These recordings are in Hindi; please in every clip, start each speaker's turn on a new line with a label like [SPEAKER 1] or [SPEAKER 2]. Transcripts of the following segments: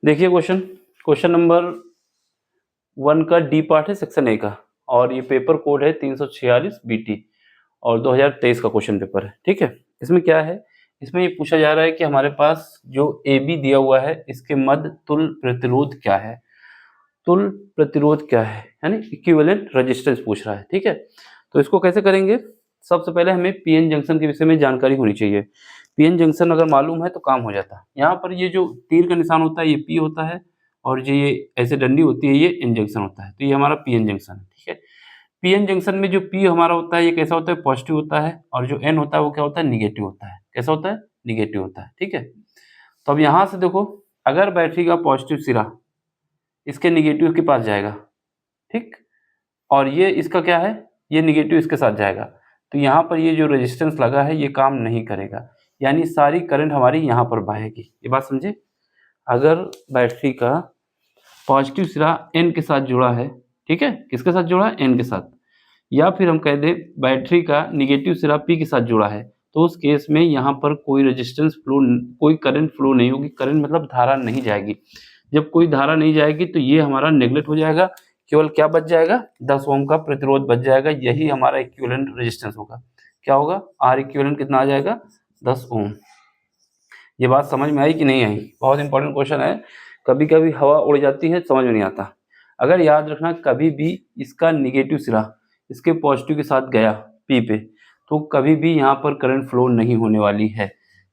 [SPEAKER 1] देखिए क्वेश्चन नंबर 1 का डी पार्ट है सेक्शन ए का, और ये पेपर कोड है 346 बीटी और 2023 का क्वेश्चन पेपर है। ठीक है, इसमें क्या है, इसमें ये पूछा जा रहा है कि हमारे पास जो ए बी दिया हुआ है इसके मध्य तुल्य प्रतिरोध क्या है। तुल्य प्रतिरोध क्या है, यानी इक्विवेलेंट रेजिस्टेंस पूछ रहा है। ठीक है, तो इसको कैसे करेंगे, सबसे पहले हमें पीएन जंक्शन के विषय में जानकारी होनी चाहिए। पीएन जंक्शन अगर मालूम है तो काम हो जाता है। यहाँ पर ये जो तीर का निशान होता है ये पी होता है, और जो ये ऐसे डंडी होती है ये एन जंक्शन होता है, तो ये हमारा पीएन जंक्शन है। ठीक है, पीएन जंक्शन में जो पी हमारा होता है ये कैसा होता है, पॉजिटिव होता है, और जो एन होता है वो क्या होता है, निगेटिव होता है। कैसा होता है, निगेटिव होता है। ठीक है, तो अब यहाँ से देखो, अगर बैटरी का पॉजिटिव सिरा इसके निगेटिव के पास जाएगा, ठीक, और ये इसका क्या है, ये निगेटिव इसके साथ जाएगा, तो यहाँ पर ये जो रेजिस्टेंस लगा है ये काम नहीं करेगा, यानी सारी करंट हमारी यहाँ पर बहेगी। ये बात समझे, अगर बैटरी का पॉजिटिव सिरा एन के साथ जुड़ा है, ठीक है, किसके साथ जुड़ा है, एन के साथ, या फिर हम कह दें बैटरी का निगेटिव सिरा पी के साथ जुड़ा है, तो उस केस में यहाँ पर कोई रेजिस्टेंस फ्लो, कोई करंट फ्लो नहीं होगी। करंट मतलब धारा नहीं जाएगी। जब कोई धारा नहीं जाएगी तो ये हमारा नेगलेक्ट हो जाएगा, केवल क्या बच जाएगा, 10 ओम का प्रतिरोध बच जाएगा। यही हमारा इक्विवेलेंट रेजिस्टेंस होगा। क्या होगा, आर इक्विवेलेंट कितना आ जाएगा, 10 ओम। ये बात समझ में आई कि नहीं आई, बहुत इंपॉर्टेंट क्वेश्चन है। कभी कभी हवा उड़ जाती है, समझ में नहीं आता। अगर याद रखना, कभी भी इसका निगेटिव सिरा इसके पॉजिटिव के साथ गया पी पे, तो कभी भी यहाँ पर करंट फ्लो नहीं होने वाली है।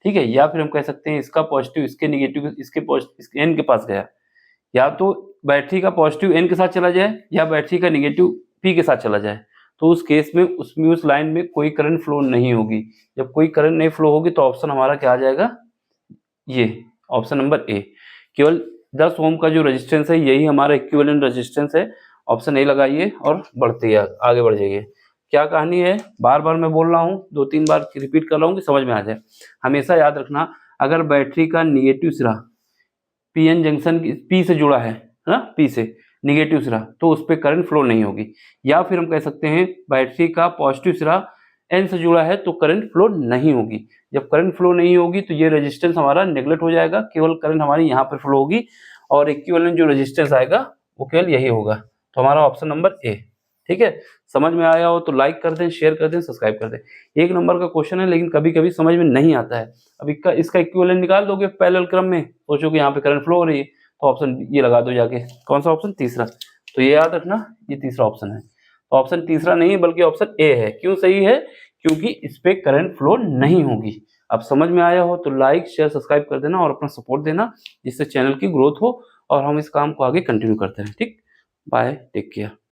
[SPEAKER 1] ठीक है, या फिर हम कह सकते हैं इसका पॉजिटिव इसके निगेटिव इसके एन के पास गया, या तो बैटरी का पॉजिटिव एन के साथ चला जाए या बैटरी का निगेटिव पी के साथ चला जाए, तो उस केस में उसमें उस लाइन में कोई करंट फ्लो नहीं होगी। जब कोई करंट नहीं फ्लो होगी तो ऑप्शन हमारा क्या आ जाएगा, ये ऑप्शन नंबर ए। केवल 10 ओम का जो रेजिस्टेंस है यही हमारा इक्विवेलेंट रेजिस्टेंस है। ऑप्शन ए लगाइए और बढ़ते आगे बढ़ जाइए। क्या कहानी है, बार बार मैं बोल रहा हूँ, 2-3 बार रिपीट कर रहा हूँ कि समझ में आ जाए। हमेशा याद रखना, अगर बैटरी का निगेटिव सिरा पीएन जंक्शन पी से जुड़ा है ना, पी से निगेटिव सिरा, तो उस पर करंट फ्लो नहीं होगी। या फिर हम कह सकते हैं बैटरी का पॉजिटिव सिरा एन से जुड़ा है तो करंट फ्लो नहीं होगी। जब करंट फ्लो नहीं होगी तो ये रेजिस्टेंस हमारा नेगलेक्ट हो जाएगा, केवल करंट हमारी यहाँ पर फ्लो होगी, और इक्विवेलेंट जो रेजिस्टेंस आएगा वो केवल यही होगा। तो हमारा ऑप्शन नंबर ए। ठीक है, समझ में आया हो तो लाइक कर दें, शेयर कर दें, सब्सक्राइब कर दें। 1 नंबर का क्वेश्चन है, लेकिन कभी कभी समझ में नहीं आता है। अब इसका इक्विवेलेंट निकाल दोगे पैरेलल क्रम में, सोचो कि यहाँ पे करंट फ्लो हो रही है, तो ऑप्शन ये लगा दो जाके। कौन सा ऑप्शन, तीसरा। तो ये याद रखना, ये तीसरा ऑप्शन है। तो ऑप्शन तीसरा नहीं है बल्कि ऑप्शन ए है। क्यों सही है, क्योंकि इस पे करंट फ्लो नहीं होगी। अब समझ में आया हो तो लाइक शेयर सब्सक्राइब कर देना और अपना सपोर्ट देना, जिससे चैनल की ग्रोथ हो और हम इस काम को आगे कंटिन्यू करते रहें। ठीक, बाय, टेक केयर।